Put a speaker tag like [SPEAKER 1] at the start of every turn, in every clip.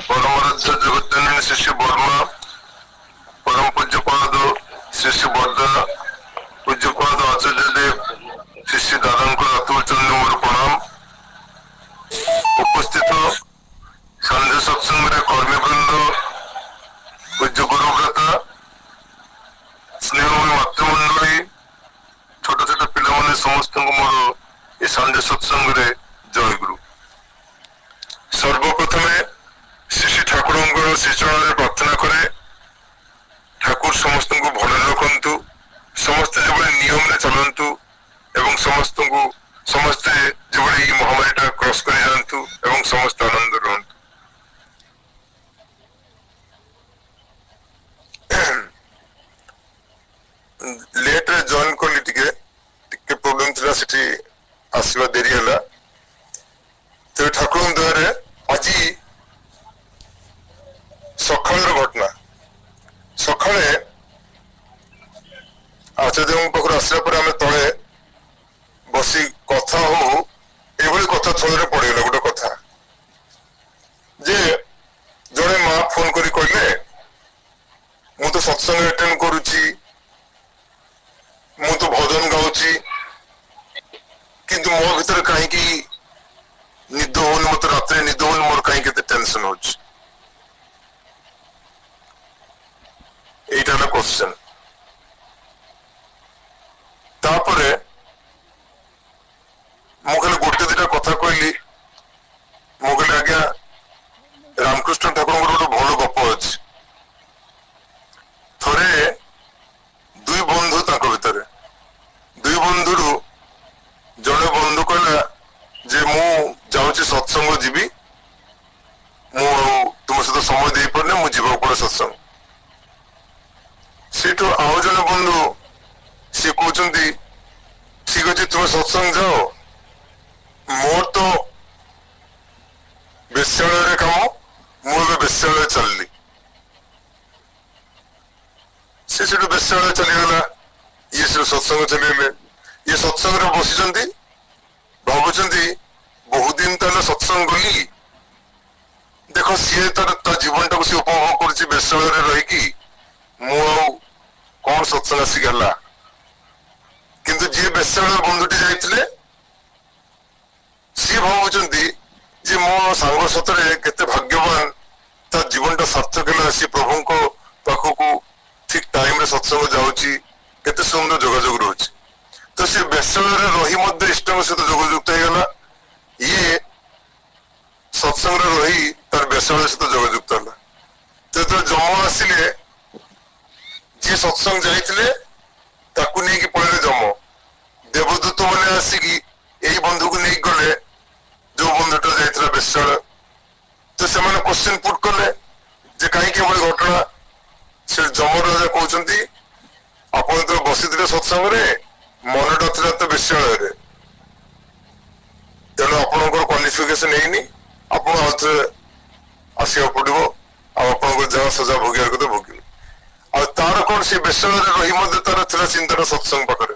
[SPEAKER 1] परमराध्य जगत्तन शिष्य वर्मा परम पूज्यपाद शिष्य बर्दा पूज्यपाद आचार्य देव शिष्य दादा अतुलचंद मोर प्रणाम उपस्थित संध्या सत्संग कर्मीवृंद पूज्य गुरुव्रता स्नेह मातृमंडली छोट छोट पिला समस्त मोर ये संध्या सत्संग जय गुरु। सर्वप्रथमे श्री ठाकुर श्रीचरण प्रार्थना करे ठाकुर समस्त को भल रखु समस्ते जो नियम में चलतु एवं समस्त को समस्ते जो महामारी क्रॉस कर जातु एवं समस्त आनंद रुहतु। लेट रे जॉइन कली टिके प्रॉब्लम थिला सेठी आसवा देरी हला तो ठाकुर द्वारा आज सकाळ घटना सकाळे आचार्य पाखर आसला पर आम तले बसी कथा हो ये कथा थोड़े पड़गला गोटे कथा जे जड़े माँ फोन करी कहले मु तो सत्संग अटेंड करुची मु तो भजन गाउची किंतु मो भीतर कहीं निद हो मत रात निद हो मोर कहीं टेंशन हो क्वेश्चन तापरे मुझे गोटे दिटा कथा कहली मुझे आज्ञा रामकृष्ण ठाकुर गोटे भल गप अच्छे थरे दुई बंधु भितर दुई बंधु जड़े बंधु कहला जे मु जाऊँगी सत्संग जीवी मु तुम सहित समय दे पारे मु जीवा पड़े सत्संग सेठू आउ जन बंधु सी कहते ठीक अच्छे तुम सत्संग जाओ मोर तो बेश्यालय काम मुझे बेश्यालय चलली से बेश्यालय चलीगला ये सब सत्संग चलीगले ये सत्संग बसी भावुं बहुत दिन तले सत्संग गली देख सी तार जीवन टाक सी उपभोग कर बेश्यालय रहीकि मु कौन सत्संग आसिकला किंतु जी बेश्यालय बंधुटी जाइए सी भावुं मो सांग सतरे केते भाग्यवान तार जीवन टा सार्थक है सी प्रभु को पाखक ठीक टाइम रे सत्संग जाऊँगी केते सुंदर जोगाजोग रोचे तो सी बेश्यालय रही इष्ट सहित जोगयुक्त होगा ये सत्संग रही तार बेश्यालय सहित जोगयुक्त है तो जम आसिले जी सत्संग जाइए नहीं पड़े जम देवदूत मैंने आसिकी यही बंधु को नहीं गले जो बंधुटा जाइए बेश्यालय तो से क्वेश्चन पुट कले जे कहीं घटना से जम राजा कहते आप तो बसी थे सत्संग मनटा था तो बेश्यालय तेणु आप क्वालिफिकेशन है आप आसवा पड़ो आप जहाँ सजा भोगियार कथा भोगिल आ तार कौन से बेश्यालय रही तार था चिंतार सत्संग पाखे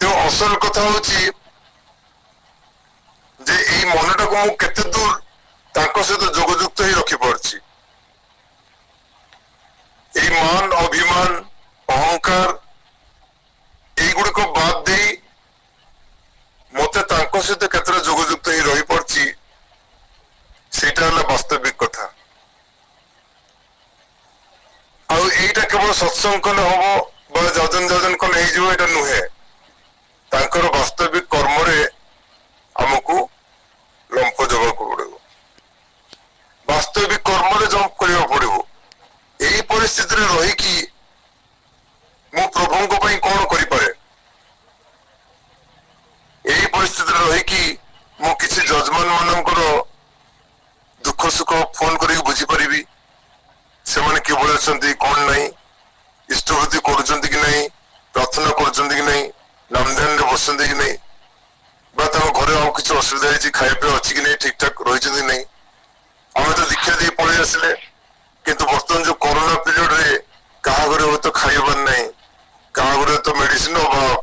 [SPEAKER 1] तो असल कथा हूँ मनटा को मुझे दूर सहित जोगयुक्त ही रखी पार्ची मान अभिमान अहंकार युड़क बाद दे मत सहित केतरा जोगयुक्त ही रही पार्ची सेटा वास्तविक कथा आईटा केवल सत्संग कले हम जजन जजन कले हो नुहे तांकर वास्तविक कर्म रे हमको लंफ जवा पड़ो वास्तविक कर्म रे जंप करने पड़ो यही परिस्थिति रहीकि मु प्रभु को कौन करें यही परिस्थिति रहीकि मु किसी जजमान मानकर दुख सुख फोन कर बुझीपरि से मैंने किभली अच्छा कौन नहीं इष्टवृत्ति कर प्रार्थना कर नामध्यान बस कि नहीं घर आ कि असुविधा है खाया अच्छी कि नहीं ठीक ठाक रही नहीं आम तो दीक्षा दी पलि आसिले किंतु बर्तमान जो कोरोना पीरियड रे क्या घरे तो खाइबार ना क्या घरे तो मेडिसिन अभाव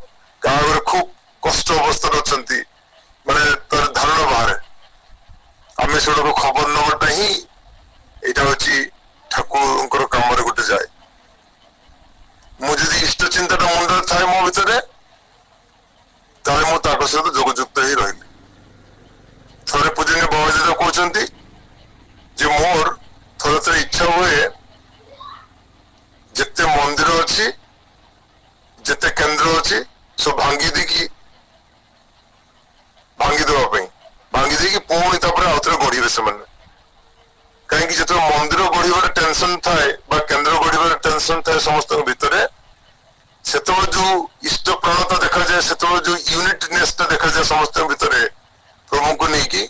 [SPEAKER 1] क्या घरे खूब कष्ट अवस्था अच्छा माने तार धारणा बाहर आम से खबर नवाटा ही यहाँ हूँ ठाकुर कम गोटे जाए मुझे इष्ट चिंता मुंडे थाए मो भितर सहित जोगजुक्त ही रही थे पूजनीय बाबाजी कहते जे मोर थोड़े थोड़े इच्छा हुए जिते मंदिर अच्छी जिते केन्द्र अच्छी सब भांगी देकी भांगी देवाई भांगी देकी पुणी आउे गढ़े से कहीं जो मंदिर गढ़ टेंशन थाए केन्द्र गढ़ टेंशन थाए समस्त भितर से जो इष्ट प्राणता देखा जाए से जो यूनिटनेस देखा जाए समस्त भितर प्रभु को लेकिन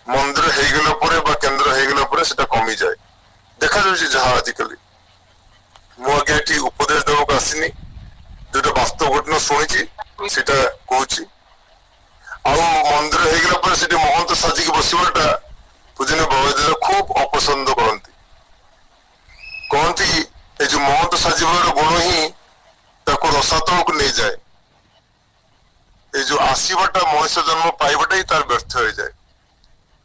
[SPEAKER 1] मंदिर हो गला केन्द्र हो गला से कमी जाए देखा जाए जहाँ आजिकल मुझे उपदेश देवाक आसनी जो वास्तव घटना शुणी कहूँ मंदिर हो गला से महंत साजिक बसवाटा पूजनीय बाबाजी खूब अपसंद करती कहती ये जो महंत साजिबार गुण ही रसातल को नहीं जाए ये जो आसवाटा मनुष्य जन्म पाइबाटा ही तार व्यर्थ हो जाए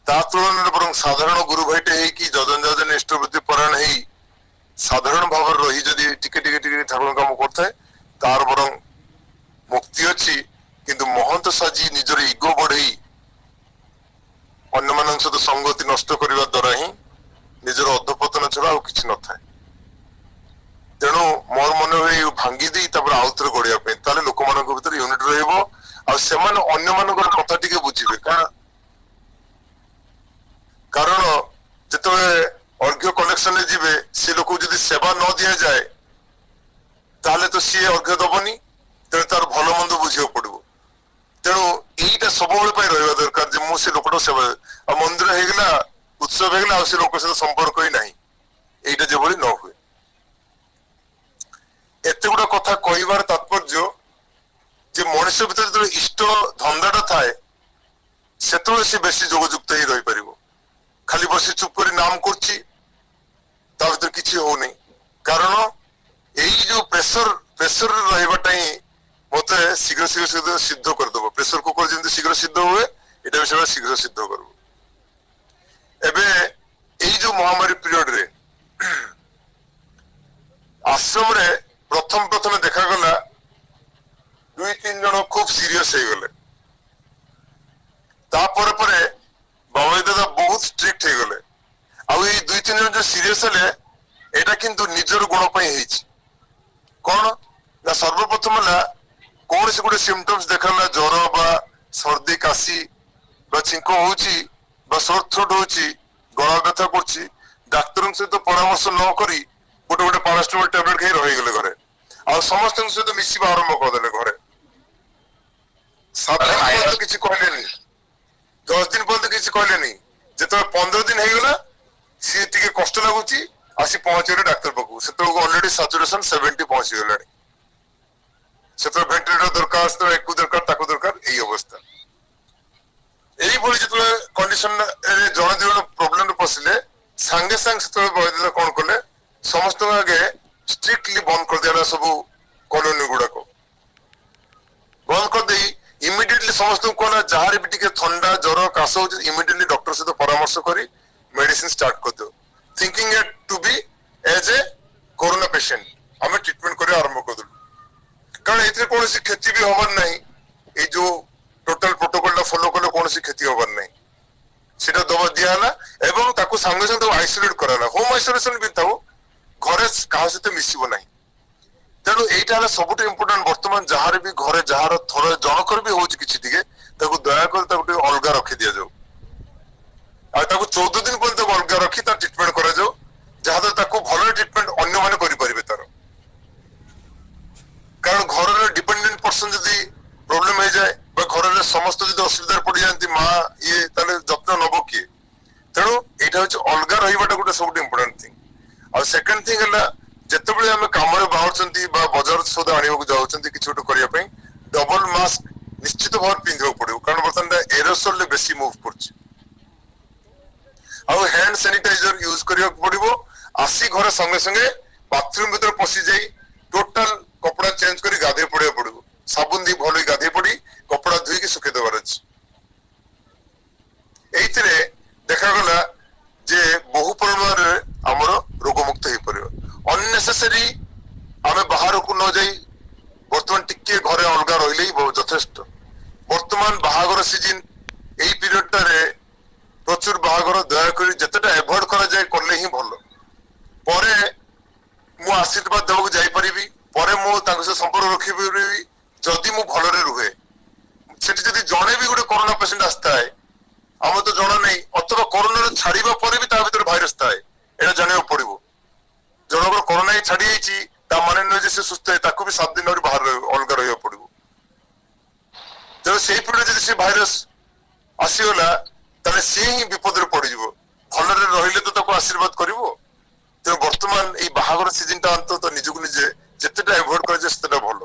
[SPEAKER 1] तुलन बर साधारण गुरु भाईटे जजन जजन इष्टवृत्ति परायण हो साधारण भाव रही जदि टिके टिके टिके ठाकुर काम करता है तार बर मुक्ति अच्छी किंतु महंत साजी निजर इगो बढ़ई अन्य मान सहित संगति नष्ट करने द्वारा ही निजर अधपतन छड़ा कि न था तेणु मोर मन हुए भांगी दी आउ थे गढ़िया लोक मान भर यूनिट रहा कथा टी बुझे कारण जिते अर्घ्य कलेक्शन जी सी लोक जो सेवा न दि जाए ताले तो सी अर्घ्य दबनी तेणु तार भल मंद बुझे पड़ो तेणु यहीटा सब रहा दरकार मुझे लोकटा सेवा मंदिर होगा उत्सव होगा से लोक सहित संपर्क ही ना यहीटा जो न हुए एत गुड़ा कथा कहबार तात्पर्य जे मनुष्य भीतर जो इष्ट धंदाटा थाए से बेसी जोगजुक्त ही रही पार खाली बस चुप कर नाम कर किसी हो नहीं कारण यही जो प्रेसर प्रेसर रहा ही मत शीघ्र शीघ्र शीघ्र सिद्ध करदेव प्रेसर कुकर जमी शीघ्र सिद्ध हुए ये भी से शीघ्र सिद्ध कर जो महामारी पीरियड रे आश्रम रे प्रथम प्रथम देखागला दुई तीन जन खूब सीरियस हो गले बाबा दादा बहुत स्ट्रिक्ट हो गले आउ दुई तीन जन जो सीरियस हेले एटा किंतु निजर गुण कौन ना सर्वप्रथम कौन से गोटे सिम्पटम्स देखला ज्वर बा सर्दी काशी बा छिंक हो सोर थ्रोट हो गला व्यथा कर डाक्तर सहित परामर्श न करी गोटे गोटे पारास्टामोल टैबलेट खाई रहीगले घरे आ समस्त सहित मिसवा आरंभ करदे घरे 7 दिन किसी कहले 10 दिन पर्यंत किसी कहले जो 15 दिन होगा सी टे कष्ट लगुच आसी पहुंचे डाक्तर पाखु से अलरेडी सैचुरेशन 70 पहुंची गला से भेंटिलेटर दरकार से एक दरकार दरकार यही अवस्था यही जो कंडीशन जन दिवन प्रोब्लेम पशिले सांगे सांगे से कौन कले समस्त आगे स्ट्रिक्टली बंद कर दिया सब कॉलोनी गुड़ाक बंद कर दे इमिडिएटली समस्त कहना जहाँ भी टे थंडा ज्वर काश हो इमिडिएटली डॉक्टर सहित परामर्श करी मेडिसिन स्टार्ट कर दो thinking it to be as a corona patient आम ट्रिटमेंट कर आरंभ कर कारण ये कौन क्षति भी हबार ना ये जो टोटाल प्रोटोकॉल फॉलो कले कौन क्षति हबार ना सेटा दबा दिहला सांगे सांगे आइसोलेट कराला होम आइसोलेशन भी था घरे क्या सहित मिसब ना तेणु यहाँ सब इम्पोर्टाट बर्तमान जार भी घरे जार थर जनकर भी हो दयाकर अलग रखी दि जाऊ 14 दिन पर्यटन अलग रखी ट्रिटमेंट कर जहाद्वारा भल ट्रिटमेंट अन्य मैंने करें तार कारण घर डिपेंडेंट पर्सन जदि प्रोब्लेम हो जाए घर समस्त जो असुविधा पड़ जाती माँ ये जत्न नब किए तेणु यहाँ हूँ अलग रहा गोटे सब इम्पोर्टाट थिंग आ सेकेंड थिंग है जिते आम कम बाहर बजार सौदा आने जाऊँ कि गोटे करने डबल मास्क निश्चित भाव पिंधा पड़ो कारण बर्तमान एरोसोल बेसी मुव कर हैंड सैनिटाइजर यूज करने पड़ो आसी घर संगे संगे बाथरूम भीतर पशि जाई टोटाल कपड़ा चेंज कर गाधे पड़ा पड़ो साबुन दी भल गाधे पड़ी कपड़ा धुई सुखे देवार अच्छे ଦେଖାଗଲା ଯେ ବହୁ ପରିମାଣରେ ଆମର ରୋଗମୁକ୍ତ ହେଇପାରିବ। ଅନନେସେସରି ଆମେ ବାହାରକୁ ନ ଯାଇ ବର୍ତ୍ତମାନ ଟିକେ ଘରେ ଅଲଗା ରହିଲେ ହିଁ ଯଥେଷ୍ଟ। ବର୍ତ୍ତମାନ ବାହାଘର ସିଜିନ, ଏଇ ପିରିୟଡଟାରେ ପ୍ରଚୁର ବାହାଘର ଦୟାକରି ଯେତେଟା ଆଭଏଡ କରାଯାଏ କଲେ ହିଁ ଭଲ। ପରେ ମୁଁ ଆଶୀର୍ବାଦ ଦେବାକୁ ଯାଇପାରିବି, ପରେ ମୁଁ ତାଙ୍କ ସହ ସମ୍ପର୍କ ରଖିପାରିବି ଯଦି ମୁଁ ଭଲରେ ରୁହେ। ସେଠି ଯଦି ଜଣେ ବି ଗୋଟେ କରୋନା ପେସେଣ୍ଟ ଆସିଥାଏ ଆମେ ତ ଜଣା ନାହିଁ, ଅଥବା କରୋନା ଛାଡିବା ପରେ ବି ତା ଭିତରେ ଭାଇରସ ଥାଏ, ଏଇଟା ଜାଣିବାକୁ ପଡିବ। ଜଣଙ୍କର କରୋନା ହିଁ ଛାଡି ଯାଇଛି ତା ମାନେ ନୁହେଁ ଯେ ସେ ସୁସ୍ଥ ହେଇ, ତାକୁ ବି 7 ଦିନ ଆହୁରି ବାହାରେ ଅଲଗା ରହିବାକୁ ପଡିବ। ତେଣୁ ସେଇ ପିରିୟଡରେ ଯଦି ସେ ଭାଇରସ ଆସିଗଲା ତାହେଲେ ସିଏ ହିଁ ବିପଦରେ ପଡିଯିବ। ଭଲରେ ରହିଲେ ତ ତାକୁ ଆଶୀର୍ବାଦ କରିବ। ତେଣୁ ବର୍ତ୍ତମାନ ଏଇ ବାହାଘର ସିଜନଟା ଅନ୍ତତଃ ନିଜକୁ ନିଜେ ଯେତେଟା ଆଭଏଡ କରାଯାଏ ସେତେଟା ଭଲ।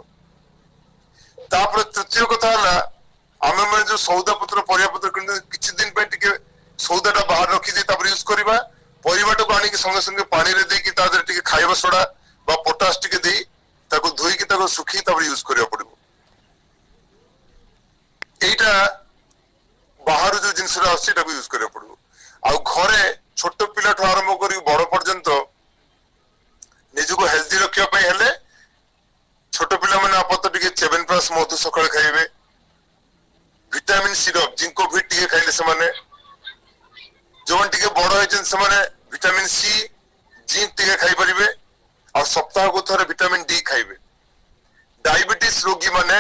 [SPEAKER 1] ତାପରେ ତୃତୀୟ କଥା ହେଲା ଆମେ ମାନେ ଯୋଉ ସଉଦା ପତ୍ର ପରିବା ପତ୍ର କିଣୁଛୁ କିଛି ଦିନ ପାଇଁ ଟିକେ ସଉଦାଟା ବାହାରେ ରଖିଦେଇ ତାପରେ ୟୁଜ କରିବା। ପରିବାଟାକୁ ଆଣିକି ସଙ୍ଗେ ସଙ୍ଗେ ପାଣିରେ ଦେଇକି ତା ଦେହରେ ଟିକେ ଖାଇବା ସୋଡା ବା ପଟାସ ଟିକେ ଦେଇ ତାକୁ ଧୋଇକି ତାକୁ ଶୁଖେଇ ତାପରେ ୟୁଜ କରିବାକୁ ପଡିବ। ଏଇଟା ବାହାରୁ ଯୋଉ ଜିନିଷଟା ଆସୁଛି ଏଟାକୁ ୟୁଜ କରିବାକୁ ପଡିବ। ଆଉ ଘରେ ଛୋଟ ପିଲାଠୁ ଆରମ୍ଭ କରି ବଡ ପର୍ଯ୍ୟନ୍ତ ନିଜକୁ ହେଲ୍ଦି ରଖିବା ପାଇଁ ହେଲେ ଛୋଟ ପିଲାମାନେ ଆପାତତଃ ଟିକେ ଚ୍ୟବନପ୍ରାଶ ମଧୁ ସକାଳେ ଖାଇବେ। ଭିଟାମିନ ସିରପ ଜିଙ୍କ ଭିଟ ଟିକେ ଖାଇଲେ ସେମାନେ, ଯୋଉମାନେ ଟିକେ ବଡ ହେଇଛନ୍ତି ସେମାନେ ଭିଟାମିନ ସି ଜିଙ୍କ ଟିକେ ଖାଇପାରିବେ। ଆଉ ସପ୍ତାହକୁ ଥରେ ଭିଟାମିନ ଡି ଖାଇବେ। ଡାଇବେଟିସ ରୋଗୀ ମାନେ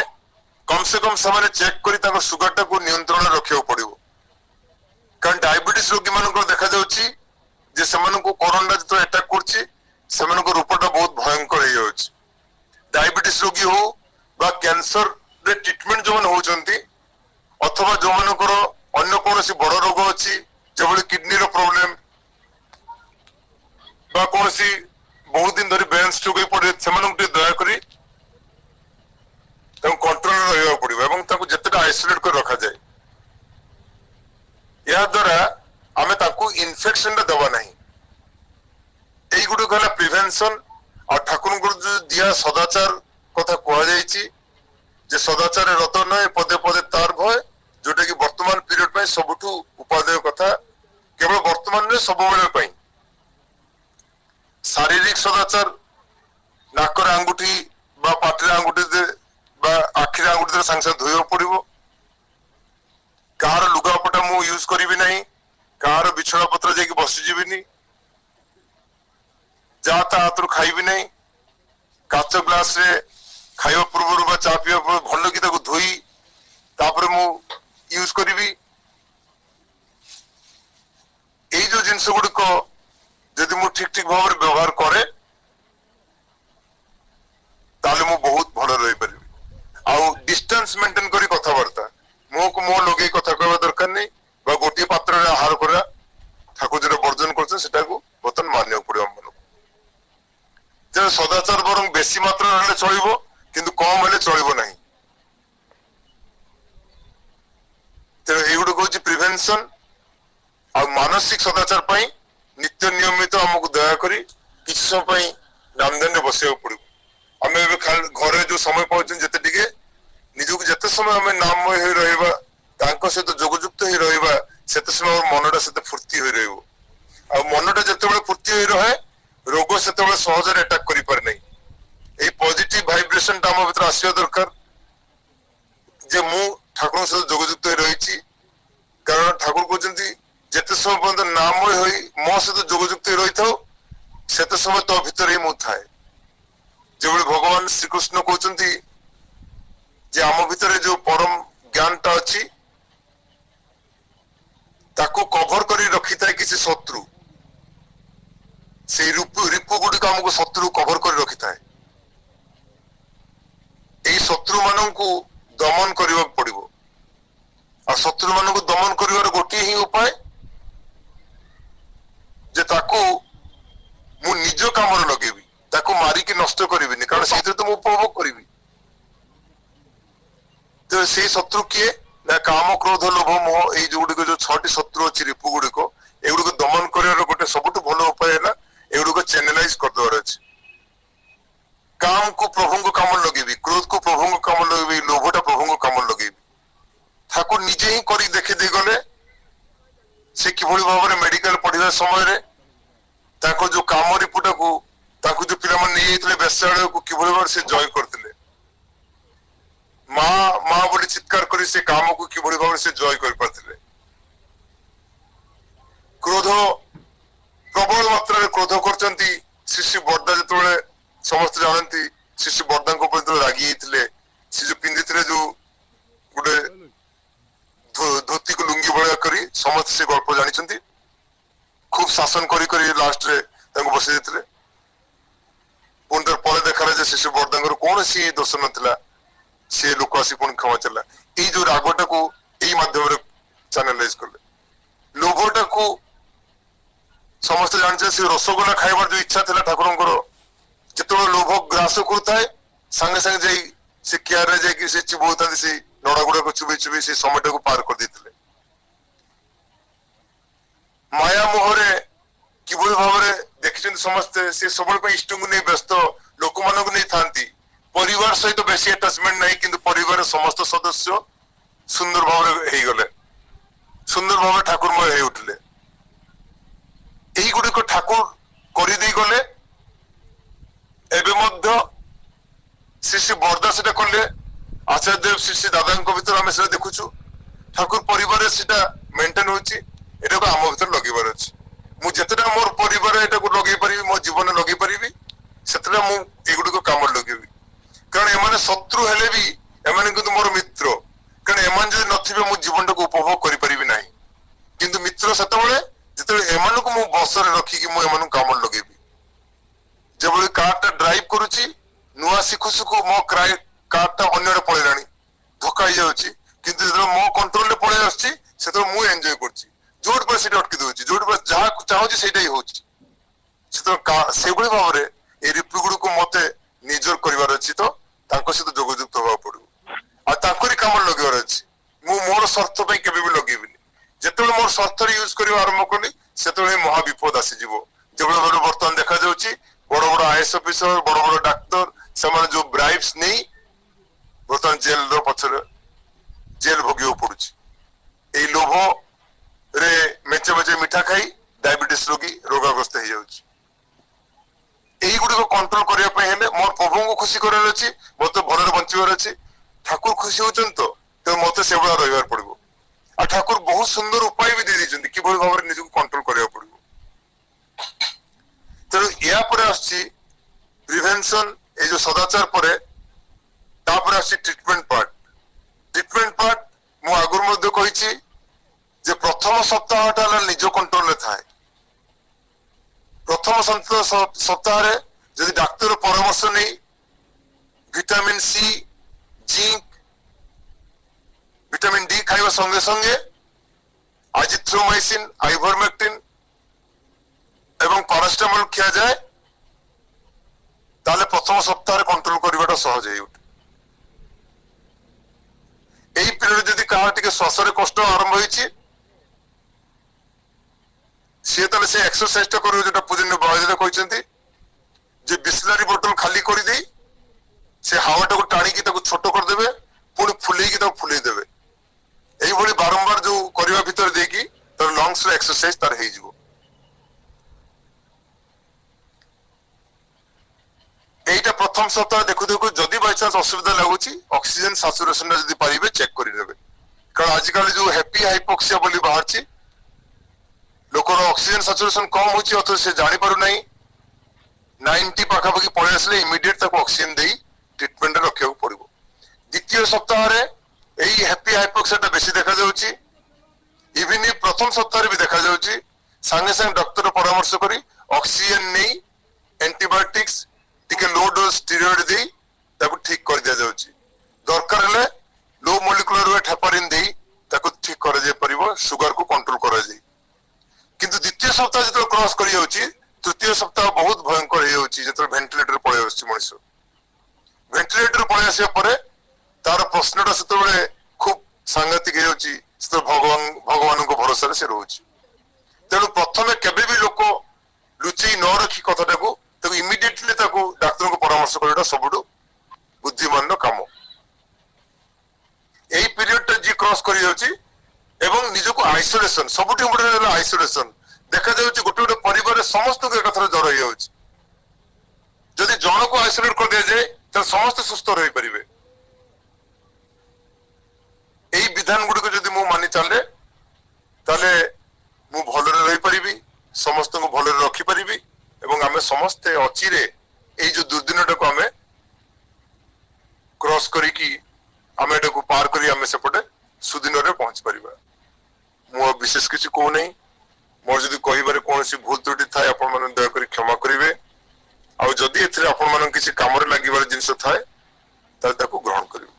[SPEAKER 1] କମ ସେ କମ ସେମାନେ ଚେକ୍ କରି ତାଙ୍କ ସୁଗାର ଟାକୁ ନିୟନ୍ତ୍ରଣରେ ରଖିବାକୁ ପଡିବ। କାରଣ ଡାଇବେଟିସ ରୋଗୀ ମାନଙ୍କର ଦେଖାଯାଉଛି ଯେ ସେମାନଙ୍କୁ କରୋନା ଯେତେବେଳେ ଆଟାକ କରୁଛି ସେମାନଙ୍କ ରୂପଟା ବହୁତ ଭୟଙ୍କର ହେଇଯାଉଛି। ଡାଇବେଟିସ ରୋଗୀ ହଉ ବା କ୍ୟାନ୍ସରରେ ଟ୍ରିଟମେଣ୍ଟ ଯୋଉମାନେ ହଉଛନ୍ତି ଅଥବା ଯୋଉମାନଙ୍କର ଅନ୍ୟ କୌଣସି ବଡ ରୋଗ ଅଛି ଯେଭଳି କିଡନୀର ପ୍ରୋବ୍ଲେମ ବା କୌଣସି ବହୁତ ଦିନ ଧରି ବ୍ରେନ ଷ୍ଟ୍ରୋକ ହେଇ ପଡେ ସେମାନଙ୍କୁ ଟିକେ ଦୟାକରି ତାଙ୍କୁ କଣ୍ଟ୍ରୋଲରେ ରହିବାକୁ ପଡିବ ଏବଂ ତାଙ୍କୁ ଯେତେଟା ଆଇସୋଲେଟ କରି ରଖାଯାଏ। ଏହା ଦ୍ୱାରା ଆମେ ତାଙ୍କୁ ଇନଫେକ୍ସନଟା ଦେବା ନାହିଁ। ଏଇଗୁଡିକ ହେଲା ପ୍ରିଭେନ୍ସନ। ଆଉ ଠାକୁରଙ୍କର ଯୋଉ ଦିଆ ସଦାଚାର କଥା କୁହାଯାଇଛି ଯେ ସଦାଚାରରେ ରତ ନୁହେଁ ପଦେ ପଦେ ତାର ଭୟ, ଯୋଉଟା କି ବର୍ତ୍ତମାନ ପିରିୟଡ ପାଇଁ ସବୁଠୁ ଉପାଦେୟ କଥା। କେବଳ ବର୍ତ୍ତମାନ ନୁହେଁ ସବୁବେଳେ ପାଇଁ। ଶାରୀରିକ ସଦାଚାର ନାକରେ ଆଙ୍ଗୁଠି ବା ପାଟିରେ ଆଙ୍ଗୁଠି ବା ଆଖିରେ ଆଙ୍ଗୁଠି ସାଙ୍ଗେ ସାଙ୍ଗେ ଧୋଇବାକୁ ପଡିବ। କାହାର ଲୁଗାପଟା ମୁଁ ୟୁଜ କରିବି ନାହିଁ, କାହାର ବିଛଣା ପତ୍ର ଯାଇକି ବସିଯିବିନି, ଯାହା ତା ହାତରୁ ଖାଇବି ନାହିଁ। କାଚ ଗ୍ଲାସରେ ଖାଇବା ପୂର୍ବରୁ ବା ଚା ପିଇବା ପୂର୍ବରୁ ଭଲ କି ତାକୁ ଧୋଇ ତାପରେ ମୁଁ ୟୁଜ କରିବି। ଏଇ ଯୋଉ ଜିନିଷ ଗୁଡିକ ଯଦି ମୁଁ ଠିକ ଠିକ ଭାବରେ ବ୍ୟବହାର କରେ ତାହେଲେ ମୁଁ ବହୁତ ଭଲ ରହିପାରିବି। ଆଉ ଡିଷ୍ଟାନ୍ସ ମେଣ୍ଟେନ କରି କଥାବାର୍ତ୍ତା, ମୁହଁକୁ ମୁହଁ ଲଗେଇ କଥା କହିବା ଦରକାର ନାହିଁ ବା ଗୋଟିଏ ପାତ୍ରରେ ଆହାର କରିବା। ଠାକୁର ଯୋଉଟା ବର୍ଜନ କରୁଛନ୍ତି ସେଟାକୁ ବର୍ତ୍ତମାନ ମାନିବାକୁ ପଡିବ ଆମମାନଙ୍କୁ। ତେଣୁ ସଦାଚାର ବରଂ ବେଶୀ ମାତ୍ରାରେ ହେଲେ ଚଳିବ କିନ୍ତୁ କମ ହେଲେ ଚଳିବ ନାହିଁ। ତେଣୁ ଏଇଗୁଡିକ ହଉଛି ପ୍ରିଭେନ୍ସନ। ଆଉ ମାନସିକ ସଦାଚାର ପାଇଁ ନିତ୍ୟ ନିୟମିତ ଆମକୁ ଦୟାକରି କିଛି ସମୟ ପାଇଁ ନାମଦାନରେ ବସିବାକୁ ପଡିବ। ଆମେ ଏବେ ଘରେ ଯୋଉ ସମୟ ପାଉଛନ୍ତି ଯେତେ ଟିକେ ନିଜକୁ ଯେତେ ସମୟ ଆମେ ନାମମୟ ହୋଇ ରହିବା, ତାଙ୍କ ସହିତ ଯୋଗଯୁକ୍ତ ହେଇ ରହିବା, ସେତେ ସମୟ ମନଟା ସେତେ ଫୁର୍ତ୍ତି ହୋଇ ରହିବ। ଆଉ ମନଟା ଯେତେବେଳେ ଫୁର୍ତ୍ତି ହୋଇ ରହେ ରୋଗ ସେତେବେଳେ ସହଜରେ ଆଟାକ କରିପାରେ ନାହିଁ। ଏଇ ପଜିଟିଭ ଭାଇବ୍ରେସନ ଟା ଆମ ଭିତରେ ଆସିବା ଦରକାର ଯେ ମୁଁ ଠାକୁରଙ୍କ ସହିତ ଯୋଗଯୁକ୍ତ ହୋଇ ରହିଛି। କାରଣ ଠାକୁର କହୁଛନ୍ତି ଯେତେ ସମୟ ପର୍ଯ୍ୟନ୍ତ ନାମମୟ ହୋଇ ମୋ ସହିତ ଯୋଗଯୁକ୍ତ ହୋଇ ରହିଥାଉ ସେତେ ସମୟ ତୋ ଭିତରେ ହିଁ ମୁଁ ଥାଏ। ଯେଭଳି ଭଗବାନ ଶ୍ରୀକୃଷ୍ଣ କହୁଛନ୍ତି ଯେ ଆମ ଭିତରେ ଯୋଉ ପରମ ଜ୍ଞାନଟା ଅଛି ତାକୁ କଭର କରି ରଖିଥାଏ କିଛି ଶତ୍ରୁ। ସେଇ ରିପୁ ଗୁଡିକ ଆମକୁ ଶତ୍ରୁ କଭର କରି ରଖିଥାଏ। ଏଇ ଶତ୍ରୁ ମାନଙ୍କୁ ଦମନ କରିବାକୁ ପଡିବ। ଆଉ ଶତ୍ରୁ ମାନଙ୍କୁ ଦମନ କରିବାର ଗୋଟିଏ ହିଁ ଉପାୟ ଯେ ତାକୁ ମୁଁ ନିଜ କାମରେ ଲଗେଇବି, ତାକୁ ମାରିକି ନଷ୍ଟ କରିବିନି, କାରଣ ସେଇଥିରେ ତ ମୁଁ ଉପଭୋଗ କରିବି। ତ ସେଇ ଶତ୍ରୁ କିଏ ନା କାମ କ୍ରୋଧ ଲୋଭ ମୋହ, ଏଇ ଯୋଉଗୁଡିକ ଯୋଉ 6ଟି ଶତ୍ରୁ ଅଛି ରିପୁ ଗୁଡିକ, ଏଗୁଡିକ ଦମନ କରିବାର ଗୋଟେ ସବୁଠୁ ଭଲ ଉପାୟ ହେଲା ଏଗୁଡିକ ଚ୍ୟାନେଲାଇଜ କରିଦେବାର ଅଛି। କାମକୁ ପ୍ରଭୁଙ୍କ କାମରେ ଲଗେଇବି, କ୍ରୋଧକୁ ପ୍ରଭୁଙ୍କ କାମରେ ଲଗେଇବି, ଲୋଭଟା ପ୍ରଭୁଙ୍କ କାମରେ ଲଗେଇବି। ଠାକୁର ନିଜେ ହିଁ କରି ଦେଖି ଦେଇ ଗଲେ ସେ କିଭଳି ଭାବରେ समय जो काम रिपोर्ट को जो पिला नहीं बेश्यालय को किभली भाव से जय करते माँ माँ बोली चित्कार कर से काम को किभली भाव से जय कर पाते क्रोध प्रबल मात्रा क्रोध कर श्री बर्दा जो समस्त जानती श्री बर्दा रागी सी जो पिंधि जो गोटे धोती को लुंगी भाया करी समस्त से गल्प जानी खूब शासन करी लास्ट रे बसई देते पुणी पर देखा शिशु बर्दा कौन सी दोष नाला सी लोक आसी पुणी क्षमा चला ये जो रागटा को यही माध्यम चैनलाइज कले लोभटा को समस्त जानते से रसगोला खाइबार जो इच्छा था ठाकुर जो लोभ ग्रास करुए सांगे सांगे जाई से केयर रे जाई से चिबोता से नड़ा गुड़ा को चुबी चुबी से समय को पार कर देते माया मोहरे किभली भाव देखी समस्ते से सब इष्ट को नहीं व्यस्त लोक मान नहीं था परिवार सहित बेसी अटैचमेंट नहीं किंतु परिवार समस्त सदस्य सुंदर भाव गले सुंदर भाव ठाकुरमय हो उठले यही गुड़िक ठाकुर करदे गले श्री श्री बरदा से कले आचार्य देव श्री श्री दादा भर आम से देखुचु ठाकुर परिवार से मेन्टेन होची आम भर लगे मुझे मोर परिवार एटा को लगे पारि मो जीवन लगे पारि से मुझे कम लगे कारण एमाने शत्रु हेले भी एमाने किंतु मोर मित्र कारण एमान जदि नथिबे मो जीवन को उपभोग करि परिबि नाही किंतु मित्र सेतबेले जेतबेले एमान को मो बसरे रखी कि मो एमान काम लगेबी जेबळे कारटा ड्राइव करूची नुआ सिखु सिखु मो कारटा अन्यडे पळेलाणी धोका हो जाउची किंतु जेतबेले मो कंट्रोल रे पळे आछी सेतबेले मु एन्जॉय करची जोड पर सेटा अटकी दोची जोड पर जहा चाहूची सेटा ही होची सेतबेले सेबळे भावरे ए रिपुगुड को मते निजर करिवार अछि तो तांको सहित जोगजुक्त होबा पड़ो आ तांकोरी काम लगेवार अछि मु मोर स्वार्थ पई केबे भी लगेबिनी जेतेबेले मोर स्वार्थ रे यूज करिवा आरंभ कली सेतेबेले महा विपद आसी जिवो जेबेले वर्तमान देखा जाउची बड़ बड़ आईएएस ऑफिसर बड़ बड़ डॉक्टर से जो ब्राइब्स नहीं बर्तमान जेल रो पछरे जेल भोगियो पड़ुची ए लोभ रे मेचे मेचे मिठा खाई डायबिटीज रोगी रोगाग्रस्त हो जाउची यही गुड़ी को कंट्रोल करने मोर प्रभु को खुशी करार अच्छी मत भल बचार अच्छी ठाकुर खुशी होती तो मत से भाया रही पड़ो आ ठाकुर बहुत सुंदर उपाय भी दे कि भाव में निज कंट्रोल करा पड़ो तेणु या प्रिवेंशन ये जो सदाचार पर ट्रिटमेंट पार्ट मु आगुर कही प्रथम सप्ताह निज कंट्रोल थाए प्रथम सप्ताह जदि डाक्तर परामर्श नहीं vitamin C zinc vitamin D खाइबा संगे संगे आजिथ्रोमाइसिन आइवरमेक्टिन एवं पारास्टामोल खिया जाए ताले प्रथम सप्ताह कंट्रोल करवाटा सहज हो उठे यही पीरियड जदि कहा टिके श्वास कष्ट आरंभ होइछि सी ताले से एक्सरसाइज टा करियो जेटा पूजन्य बाबाजी कहते जे बिस्लरी बोतल खाली कर दे से हावाटा को टाणी की ताको छोटो कर देबे पुणी फुलेई की ताको फुलेई देबे एही भली बारंबार जो करबा भीतर देकी तर लंग्स रे एक्सरसाइज तार हेई जिवो एटा प्रथम सप्ताह देखु देखु जदि बाय चांस असुविधा लागुची ऑक्सीजन सैचुरेशन जदि पारिबे चेक करि नेबे कारण आजकल जो हैप्पी हाइपोक्सिया बोली बाहरची लोकर ऑक्सीजन सैचुरेशन कम होची अथवा से जानि पारु नाही 90 पाखापाखि पळे आसले इमिडिएट ताको ऑक्सीजन देई ट्रीटमेंट रखिया पड़िबो द्वितीय सप्ताह रे एई हैप्पी हाइपोक्सिया बेसी देखा जाउची इवन प्रथम सप्ताह रे भी देखा जाउची संगे संगे डॉक्टर परामर्श करी ऑक्सीजन नहीं एंटीबायोटिक्स टिके लो डोज स्टेरॉइड देई ताको ठीक कर दिया जाउची दरकार हले लो मॉलिक्यूलर वेट हेपारिन देई ताको ठीक कर जे परिबो शुगर को कंट्रोल करा जाई किंतु द्वितीय सप्ताह जो क्रॉस कर तृतीय सप्ताह बहुत भयंकर हो वेंटिलेटर पड़े मनुष्य वेंटिलेटर पड़े आसा तार प्रश्नटा से खूब सांघातिक भगवान भरोसा से रोचे तेणु प्रथम केबे भी लोक लुचई न रखी कथाटा को इमिडिएटली डाक्तर को परामर्श करना सब बुद्धिमान काम यही पीरियड जी क्रॉस कर निज को आइसोलेशन सब आइसोलेशन देखा जाଉଛି गोटे गोटे परिवार समस्त को एक जर हो जाଉଛି जदि जन को आइसोलेट कर दिया जाए तो समस्त सुस्थ रही पारे यही विधान गुड़िक जदि मु मानि चले ताले मु भलरे रही पारिबी समस्त को भलरे रखी पारिबी एवं आमे समस्ते अचिरे एई जो दुर्दिनटा को आमे क्रॉस करी की आमे एटा को पार करी आमे सेपटे सुदिन रे पहुंच परिबा मु विशेष किसी को नहीं मोर जदि कहिबारे कोनोसी भूल त्रुटि थाए आपण माने दया करी क्षमा करिवे आ जदि एथिरे आपण माने किसी काम रे लागिबार जिंस थाए ताल ताको ग्रहण करिवे।